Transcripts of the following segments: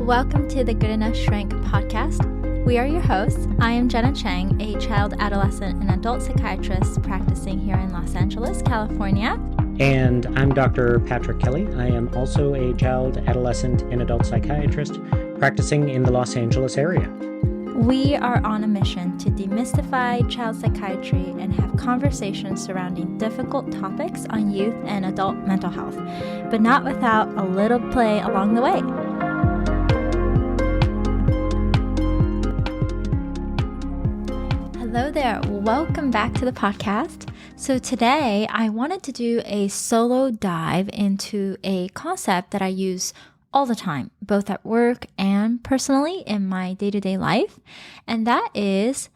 Welcome to the Good.Enough.Shrink podcast. We are your hosts. I am Jenna Chang, a child, adolescent, and adult psychiatrist practicing here in Los Angeles, California. And I'm Dr. Patrick Kelly. I am also a child, adolescent, and adult psychiatrist practicing in the Los Angeles area. We are on a mission to demystify child psychiatry and have conversations surrounding difficult topics on youth and adult mental health, but not without a little play along the way. Hello there. Welcome back to the podcast. So today I wanted to do a solo dive into a concept that I use all the time, both at work and personally in my day-to-day life. And that is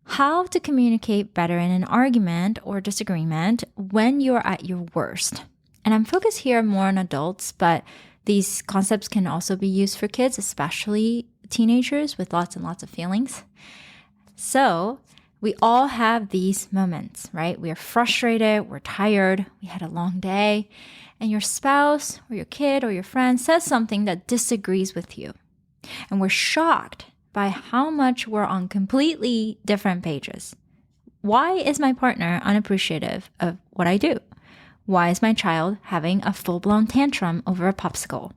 how to communicate better in an argument or disagreement when you're at your worst. And I'm focused here more on adults, but these concepts can also be used for kids, especially teenagers with lots and lots of feelings. So we all have these moments, right? We are frustrated, we're tired, we had a long day, and your spouse or your kid or your friend says something that disagrees with you. And we're shocked by how much we're on completely different pages. Why is my partner unappreciative of what I do? Why is my child having a full-blown tantrum over a popsicle?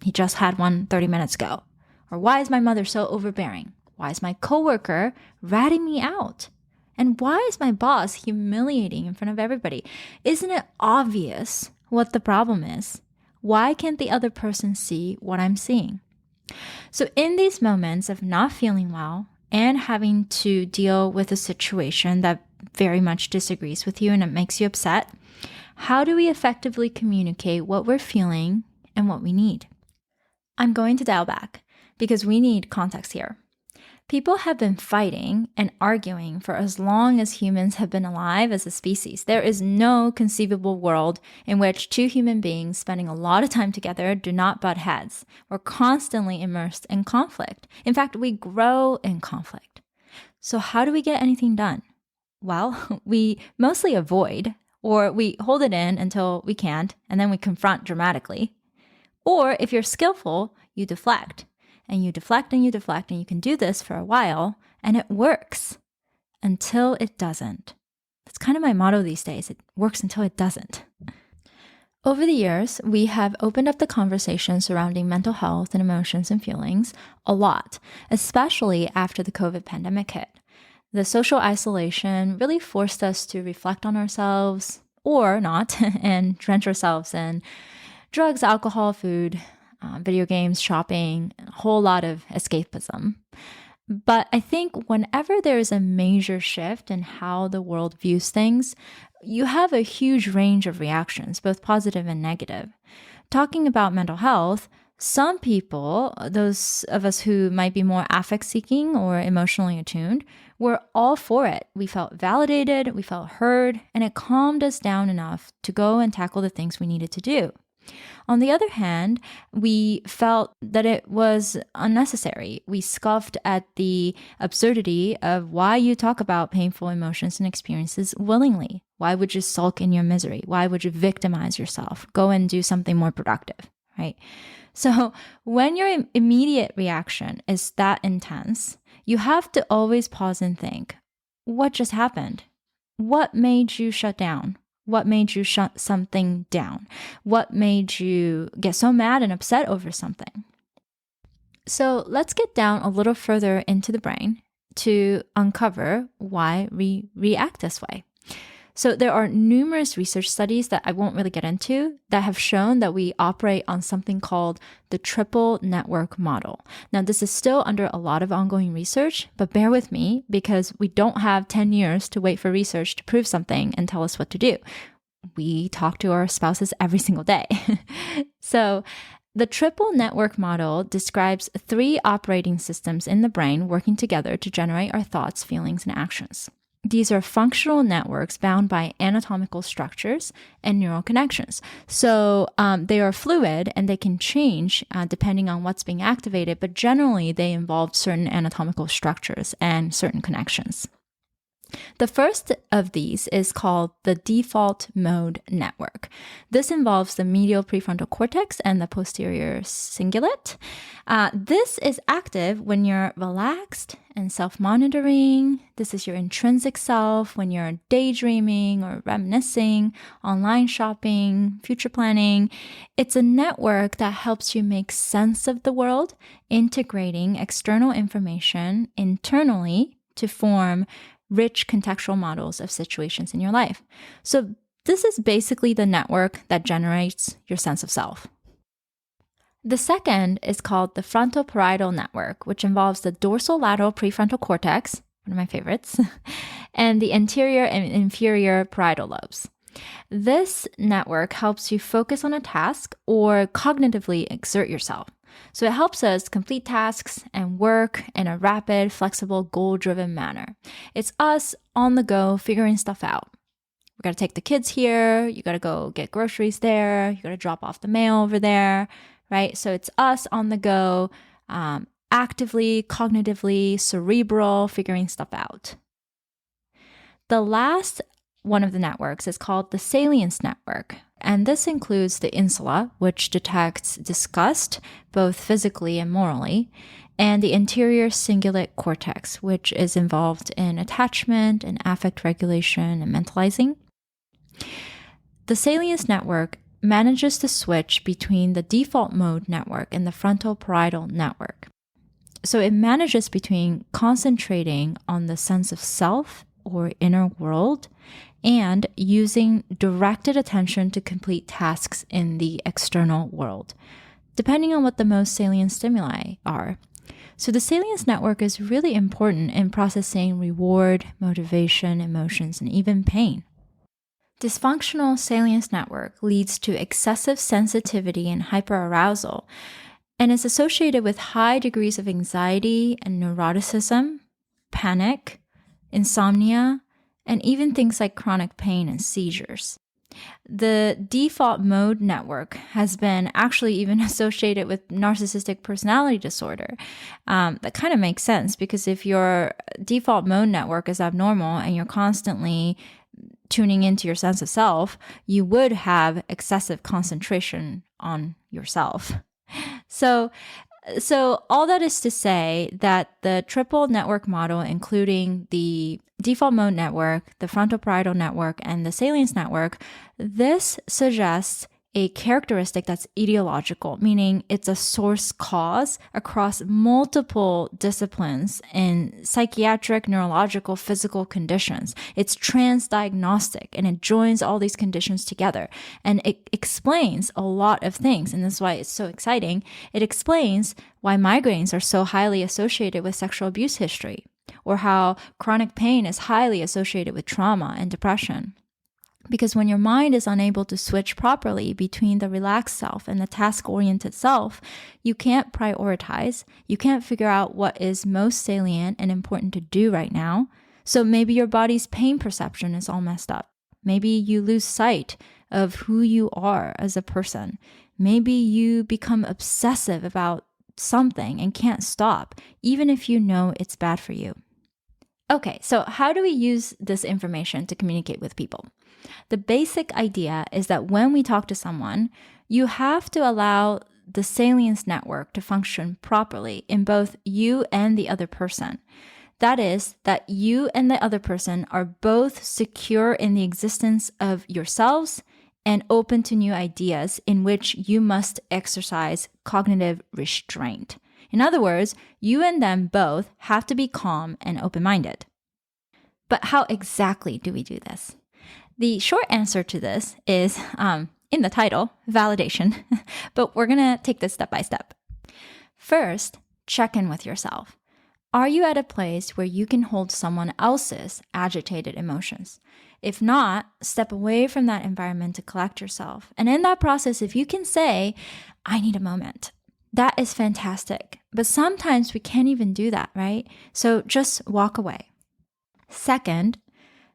He just had one 30 minutes ago. Or why is my mother so overbearing? Why is my coworker ratting me out? And why is my boss humiliating in front of everybody? Isn't it obvious what the problem is? Why can't the other person see what I'm seeing? So in these moments of not feeling well and having to deal with a situation that very much disagrees with you and it makes you upset, how do we effectively communicate what we're feeling and what we need? I'm going to dial back because we need context here. People have been fighting and arguing for as long as humans have been alive as a species. There is no conceivable world in which two human beings spending a lot of time together do not butt heads. We're constantly immersed in conflict. In fact, we grow in conflict. So how do we get anything done? Well, we mostly avoid, or we hold it in until we can't, and then we confront dramatically. Or if you're skillful, you deflect. And you deflect and you deflect, and you can do this for a while, and it works until it doesn't. That's kind of my motto these days. It works until it doesn't. Over the years, we have opened up the conversation surrounding mental health and emotions and feelings a lot, especially after the COVID pandemic hit. The social isolation really forced us to reflect on ourselves, or not, and drench ourselves in drugs, alcohol, food, video games, shopping, a whole lot of escapism. But I think whenever there is a major shift in how the world views things, you have a huge range of reactions, both positive and negative. Talking about mental health, some people, those of us who might be more affect-seeking or emotionally attuned, were all for it. We felt validated, we felt heard, and it calmed us down enough to go and tackle the things we needed to do. On the other hand, we felt that it was unnecessary. We scoffed at the absurdity of why you talk about painful emotions and experiences willingly. Why would you sulk in your misery? Why would you victimize yourself? Go and do something more productive, right? So when your immediate reaction is that intense, you have to always pause and think, what just happened? What made you shut down? What made you shut something down? What made you get so mad and upset over something? So let's get down a little further into the brain to uncover why we react this way. So there are numerous research studies that I won't really get into that have shown that we operate on something called the triple network model. Now, this is still under a lot of ongoing research, but bear with me because we don't have 10 years to wait for research to prove something and tell us what to do. We talk to our spouses every single day. So the triple network model describes 3 operating systems in the brain working together to generate our thoughts, feelings, and actions. These are functional networks bound by anatomical structures and neural connections. So they are fluid and they can change depending on what's being activated, but generally they involve certain anatomical structures and certain connections. The first of these is called the default mode network. This involves the medial prefrontal cortex and the posterior cingulate. This is active when you're relaxed and self-monitoring. This is your intrinsic self when you're daydreaming or reminiscing, online shopping, future planning. It's a network that helps you make sense of the world, integrating external information internally to form rich contextual models of situations in your life. So this is basically the network that generates your sense of self. The second is called the Frontoparietal Network, which involves the dorsolateral prefrontal cortex, one of my favorites, and the anterior and inferior parietal lobes. This network helps you focus on a task or cognitively exert yourself. So it helps us complete tasks and work in a rapid, flexible, goal-driven manner. It's us on the go figuring stuff out. We got to take the kids here. You got to go get groceries there. You got to drop off the mail over there, right? So it's us on the go, actively, cognitively, cerebral, figuring stuff out. The last one of the networks is called the Salience Network. And this includes the insula, which detects disgust, both physically and morally, and the anterior cingulate cortex, which is involved in attachment and affect regulation and mentalizing. The Salience Network manages to switch between the default mode network and the frontoparietal network. So it manages between concentrating on the sense of self or inner world and using directed attention to complete tasks in the external world, depending on what the most salient stimuli are. So the Salience Network is really important in processing reward, motivation, emotions, and even pain. Dysfunctional Salience Network leads to excessive sensitivity and hyperarousal, and is associated with high degrees of anxiety and neuroticism, panic, insomnia, and even things like chronic pain and seizures. The default mode network has been actually even associated with narcissistic personality disorder. That kind of makes sense because if your default mode network is abnormal and you're constantly tuning into your sense of self, you would have excessive concentration on yourself. So all that is to say that the triple network model, including the default mode network, the frontoparietal network, and the Salience network, this suggests a characteristic that's etiological, meaning it's a source cause across multiple disciplines in psychiatric, neurological, physical conditions. It's transdiagnostic and it joins all these conditions together. And it explains a lot of things. And that's why it's so exciting. It explains why migraines are so highly associated with sexual abuse history, or how chronic pain is highly associated with trauma and depression. Because when your mind is unable to switch properly between the relaxed self and the task-oriented self, you can't prioritize, you can't figure out what is most salient and important to do right now. So maybe your body's pain perception is all messed up. Maybe you lose sight of who you are as a person. Maybe you become obsessive about something and can't stop, even if you know it's bad for you. Okay, so how do we use this information to communicate with people? The basic idea is that when we talk to someone, you have to allow the Salience Network to function properly in both you and the other person. That is, that you and the other person are both secure in the existence of yourselves and open to new ideas in which you must exercise cognitive restraint. In other words, you and them both have to be calm and open-minded. But how exactly do we do this? The short answer to this is, in the title, validation, but we're going to take this step by step. First, check in with yourself. Are you at a place where you can hold someone else's agitated emotions? If not, step away from that environment to collect yourself. And in that process, if you can say, I need a moment, that is fantastic. But sometimes we can't even do that, right? So just walk away. Second,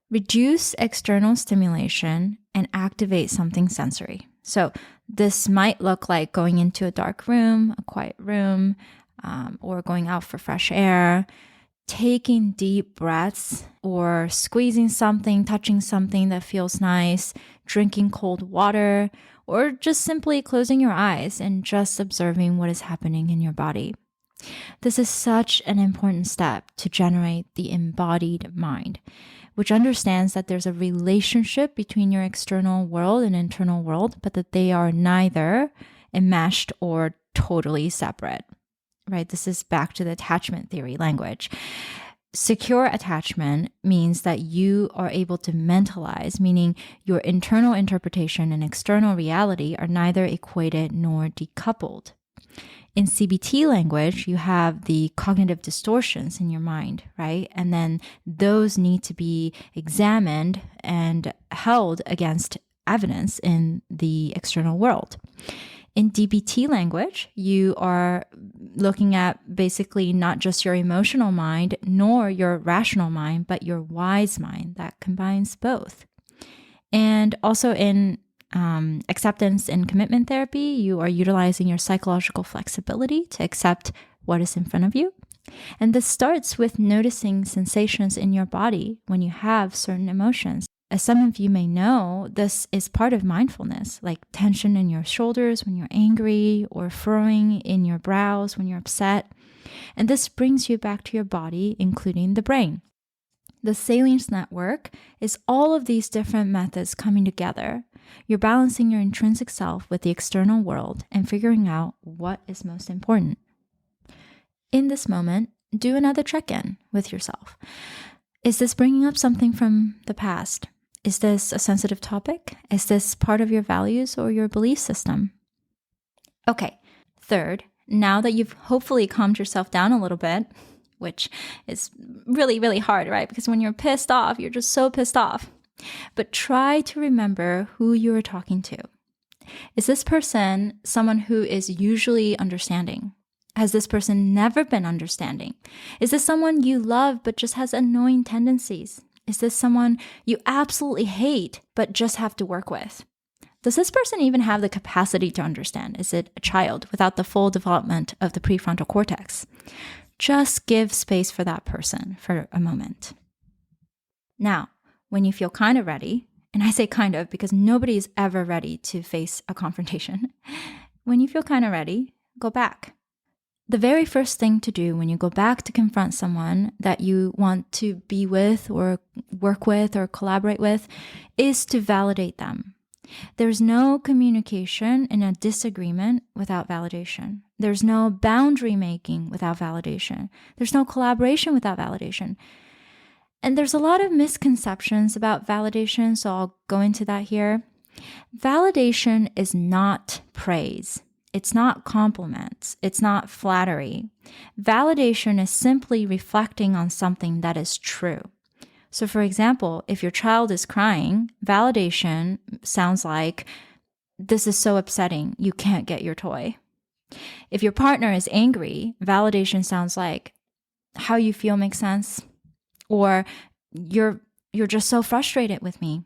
reduce external stimulation and activate something sensory. So this might look like going into a dark room, a quiet room, or going out for fresh air. taking deep breaths or squeezing something, touching something that feels nice, drinking cold water, or just simply closing your eyes and just observing what is happening in your body. This is such an important step to generate the embodied mind, which understands that there's a relationship between your external world and internal world, but that they are neither enmeshed or totally separate, right? This is back to the attachment theory language. Secure attachment means that you are able to mentalize, meaning your internal interpretation and external reality are neither equated nor decoupled. In CBT language, you have the cognitive distortions in your mind, right? And then those need to be examined and held against evidence in the external world. In DBT language, you are looking at basically not just your emotional mind nor your rational mind, but your wise mind that combines both. And also in acceptance and commitment therapy, you are utilizing your psychological flexibility to accept what is in front of you. And this starts with noticing sensations in your body when you have certain emotions. As some of you may know, this is part of mindfulness, like tension in your shoulders when you're angry or furrowing in your brows when you're upset. And this brings you back to your body, including the brain. The Salience Network is all of these different methods coming together. You're balancing your intrinsic self with the external world and figuring out what is most important. In this moment, do another check-in with yourself. Is this bringing up something from the past? Is this a sensitive topic? Is this part of your values or your belief system? Okay, third, now that you've hopefully calmed yourself down a little bit, which is really, really hard, right? Because when you're pissed off, you're just so pissed off. But try to remember who you are talking to. Is this person someone who is usually understanding? Has this person never been understanding? Is this someone you love but just has annoying tendencies? Is this someone you absolutely hate but just have to work with? Does this person even have the capacity to understand? Is it a child without the full development of the prefrontal cortex? Just give space for that person for a moment. Now, when you feel kind of ready, and I say kind of because nobody is ever ready to face a confrontation. When you feel kind of ready, go back. The very first thing to do when you go back to confront someone that you want to be with or work with or collaborate with is to validate them. There's no communication in a disagreement without validation. There's no boundary making without validation. There's no collaboration without validation. And there's a lot of misconceptions about validation, so I'll go into that here. Validation is not praise. It's not compliments. It's not flattery. Validation is simply reflecting on something that is true. So for example, if your child is crying, validation sounds like, this is so upsetting, you can't get your toy. If your partner is angry, validation sounds like, how you feel makes sense, or you're just so frustrated with me.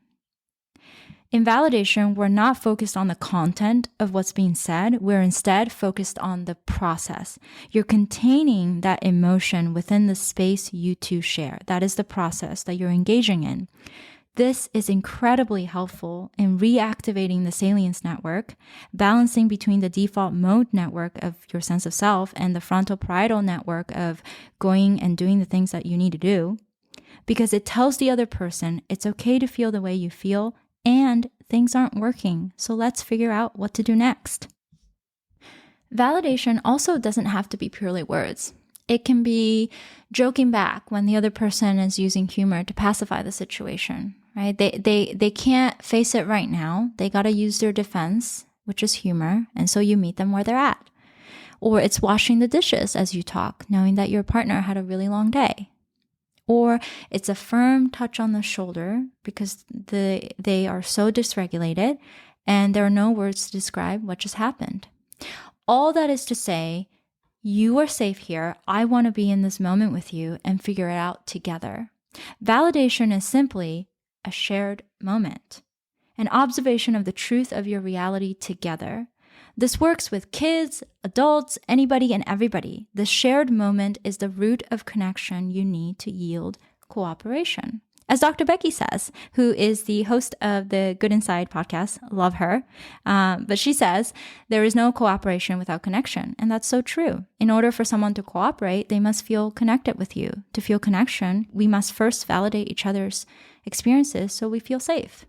In validation, we're not focused on the content of what's being said. We're instead focused on the process. You're containing that emotion within the space you two share. That is the process that you're engaging in. This is incredibly helpful in reactivating the Salience Network, balancing between the default mode network of your sense of self and the Frontoparietal Network of going and doing the things that you need to do, because it tells the other person it's okay to feel the way you feel and things aren't working, so let's figure out what to do next. Validation also doesn't have to be purely words. It can be joking back when the other person is using humor to pacify the situation, right? They can't face it right now. They got to use their defense, which is humor, and so you meet them where they're at. Or it's washing the dishes as you talk, knowing that your partner had a really long day. Or it's a firm touch on the shoulder because they are so dysregulated and there are no words to describe what just happened. All that is to say, you are safe here. I want to be in this moment with you and figure it out together. Validation is simply a shared moment, an observation of the truth of your reality together. This works with kids, adults, anybody and everybody. The shared moment is the root of connection you need to yield cooperation. As Dr. Becky says, who is the host of the Good Inside podcast, love her, but she says, there is no cooperation without connection. And that's so true. In order for someone to cooperate, they must feel connected with you. To feel connection, we must first validate each other's experiences so we feel safe.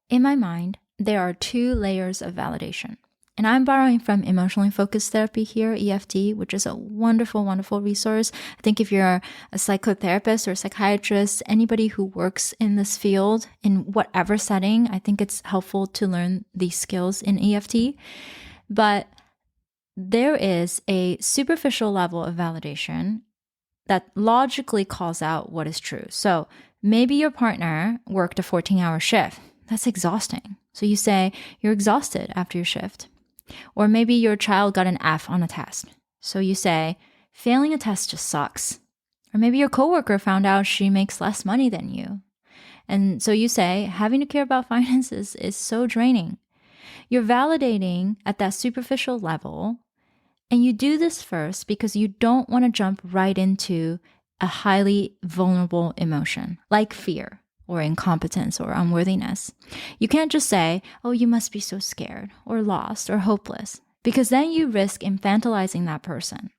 In my mind, there are 2 layers of validation. And I'm borrowing from emotionally focused therapy here, EFT, which is a wonderful, wonderful resource. I think if you're a psychotherapist or a psychiatrist, anybody who works in this field in whatever setting, I think it's helpful to learn these skills in EFT. But there is a superficial level of validation that logically calls out what is true. So maybe your partner worked a 14-hour shift. That's exhausting. So you say you're exhausted after your shift. Or maybe your child got an F on a test. So you say, failing a test just sucks. Or maybe your coworker found out she makes less money than you. And so you say, having to care about finances is so draining. You're validating at that superficial level. And you do this first because you don't want to jump right into a highly vulnerable emotion like fear, or incompetence or unworthiness. You can't just say, oh, you must be so scared or lost or hopeless, because then you risk infantilizing that person.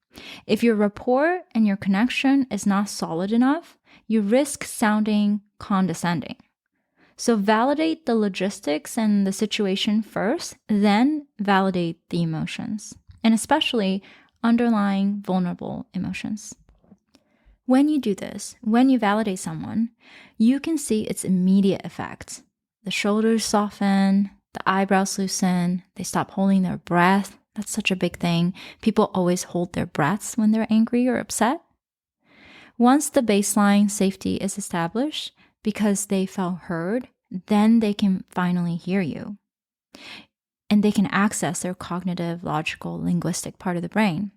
If your rapport and your connection is not solid enough, you risk sounding condescending. So validate the logistics and the situation first, then validate the emotions, and especially underlying vulnerable emotions. When you do this, when you validate someone, you can see its immediate effects. The shoulders soften, the eyebrows loosen, they stop holding their breath. That's such a big thing. People always hold their breaths when they're angry or upset. Once the baseline safety is established, because they felt heard, then they can finally hear you. And they can access their cognitive, logical, linguistic part of the brain.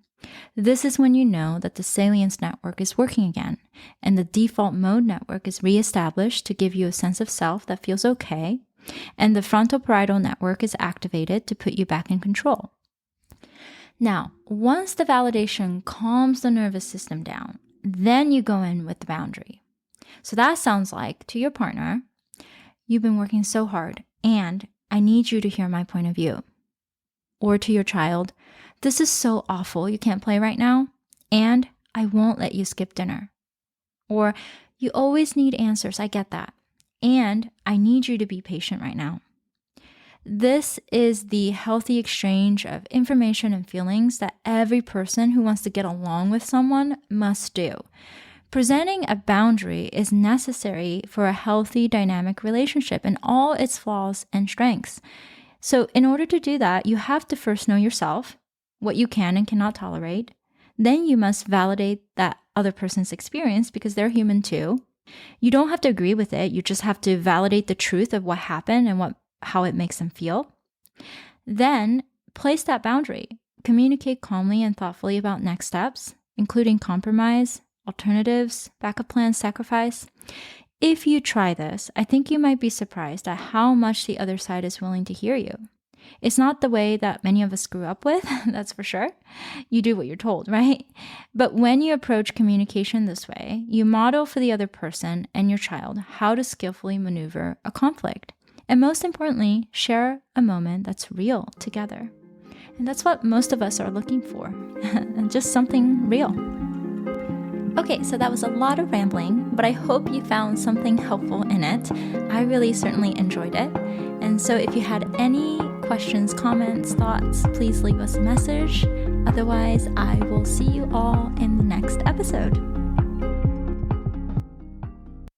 This is when you know that the Salience Network is working again, and the default mode network is reestablished to give you a sense of self that feels okay, and the Frontoparietal Network is activated to put you back in control. Now, once the validation calms the nervous system down, then you go in with the boundary. So that sounds like, to your partner, you've been working so hard, and I need you to hear my point of view. Or to your child, this is so awful, you can't play right now, and I won't let you skip dinner. Or, you always need answers, I get that, and I need you to be patient right now. This is the healthy exchange of information and feelings that every person who wants to get along with someone must do. Presenting a boundary is necessary for a healthy, dynamic relationship in all its flaws and strengths. So in order to do that, you have to first know yourself, what you can and cannot tolerate. Then you must validate that other person's experience because they're human too. You don't have to agree with it. You just have to validate the truth of what happened and how it makes them feel. Then place that boundary. Communicate calmly and thoughtfully about next steps, including compromise, alternatives, backup plans, sacrifice. If you try this, I think you might be surprised at how much the other side is willing to hear you. It's not the way that many of us grew up with, that's for sure. You do what you're told, right? But when you approach communication this way, you model for the other person and your child how to skillfully maneuver a conflict. And most importantly, share a moment that's real together. And that's what most of us are looking for, just something real. Okay, so that was a lot of rambling, but I hope you found something helpful in it. I really certainly enjoyed it. And so if you had any questions, comments, thoughts, please leave us a message. Otherwise, I will see you all in the next episode.